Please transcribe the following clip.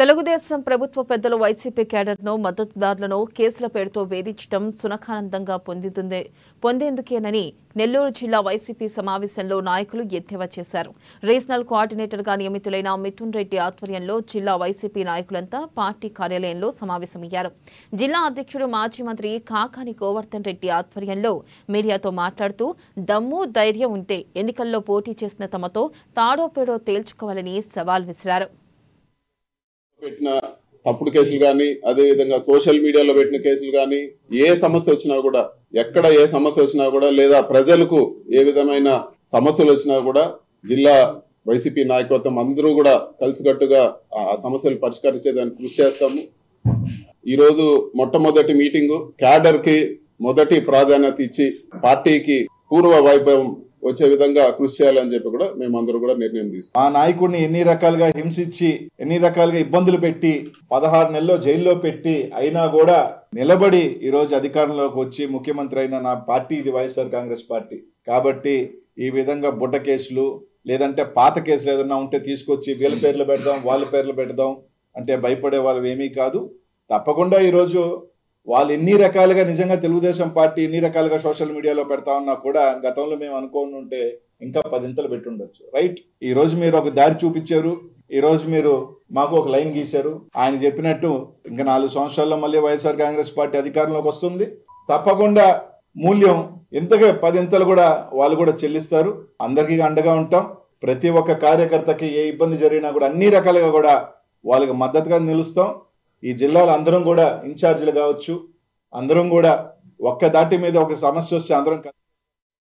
తెలుగుదేశం ప్రభుత్వ పెద్దలు వైసీపీ క్యాడర్ను మద్దతుదారులను కేసుల పేరుతో వేధించడం సునకానందంగా పొందేందుకేనని నెల్లూరు జిల్లా వైసీపీ సమావేశంలో నాయకులు ఎద్దేవా చేశారు. రీజనల్ కోఆర్డినేటర్గా నియమితులైన మిథున్ రెడ్డి ఆధ్వర్యంలో జిల్లా వైసీపీ నాయకులంతా పార్టీ కార్యాలయంలో సమావేశమయ్యారు. జిల్లా అధ్యక్షుడు మాజీ మంత్రి కాకాని గోవర్ధన్ రెడ్డి ఆధ్వర్యంలో మీడియాతో మాట్లాడుతూ దమ్ము ధైర్యం ఉంటే ఎన్నికల్లో పోటీ చేసిన తమతో తాడోపేడో తేల్చుకోవాలని సవాల్ విసిరారు. పెట్టిన తప్పుడు కేసులు కానీ అదే విధంగా సోషల్ మీడియాలో పెట్టిన కేసులు కానీ ఏ సమస్య వచ్చినా కూడా ఎక్కడ ఏ సమస్య వచ్చినా కూడా లేదా ప్రజలకు ఏ విధమైన సమస్యలు వచ్చినా కూడా జిల్లా వైసీపీ నాయకత్వం అందరూ కూడా కలిసికట్టుగా ఆ సమస్యలు పరిష్కరించేదానికి కృషి చేస్తాము. ఈరోజు మొట్టమొదటి మీటింగు క్యాడర్ కి మొదటి ప్రాధాన్యత ఇచ్చి పార్టీకి పూర్వ వైభవం వచ్చే విధంగా కృషి చేయాలని చెప్పి కూడా మేమందరూ కూడా నిర్ణయం తీసుకున్నాం. ఆ నాయకుడిని ఎన్ని రకాలుగా హింసించి ఎన్ని రకాలుగా ఇబ్బందులు పెట్టి 16 నెలల్లో జైల్లో పెట్టి అయినా కూడా నిలబడి ఈ రోజు అధికారంలోకి వచ్చి ముఖ్యమంత్రి అయిన నా పార్టీ ఇది వైఎస్ఆర్ కాంగ్రెస్ పార్టీ. కాబట్టి ఈ విధంగా బుట్ట కేసులు లేదంటే పాత కేసులు ఏదైనా ఉంటే తీసుకొచ్చి వీళ్ళ పేర్లు పెడదాం వాళ్ళ పేర్లు పెడదాం అంటే భయపడే వాళ్ళు ఏమీ కాదు. తప్పకుండా ఈరోజు వాళ్ళు ఎన్ని రకాలుగా నిజంగా తెలుగుదేశం పార్టీ ఎన్ని రకాలుగా సోషల్ మీడియాలో పెడతా ఉన్నా కూడా గతంలో మేము అనుకోని ఉంటే ఇంకా 10 పెట్టి ఉండొచ్చు. రైట్, ఈ రోజు మీరు ఒక దారి చూపించారు. ఈ రోజు మీరు మాకు ఒక లైన్ గీశారు. ఆయన చెప్పినట్టు ఇంకా 4 సంవత్సరాల్లో మళ్ళీ వైఎస్ఆర్ కాంగ్రెస్ పార్టీ అధికారంలోకి వస్తుంది. తప్పకుండా మూల్యం ఇంతగా 10 కూడా వాళ్ళు కూడా చెల్లిస్తారు. అందరికీ అండగా ఉంటాం. ప్రతి ఒక్క కార్యకర్తకి ఏ ఇబ్బంది జరిగినా కూడా అన్ని రకాలుగా కూడా వాళ్ళకి మద్దతుగా నిలుస్తాం. ఈ జిల్లాలో అందరం కూడా ఇన్ఛార్జీలు కావచ్చు, అందరం కూడా ఒక్క దాటి మీద ఒక సమస్య వస్తే అందరం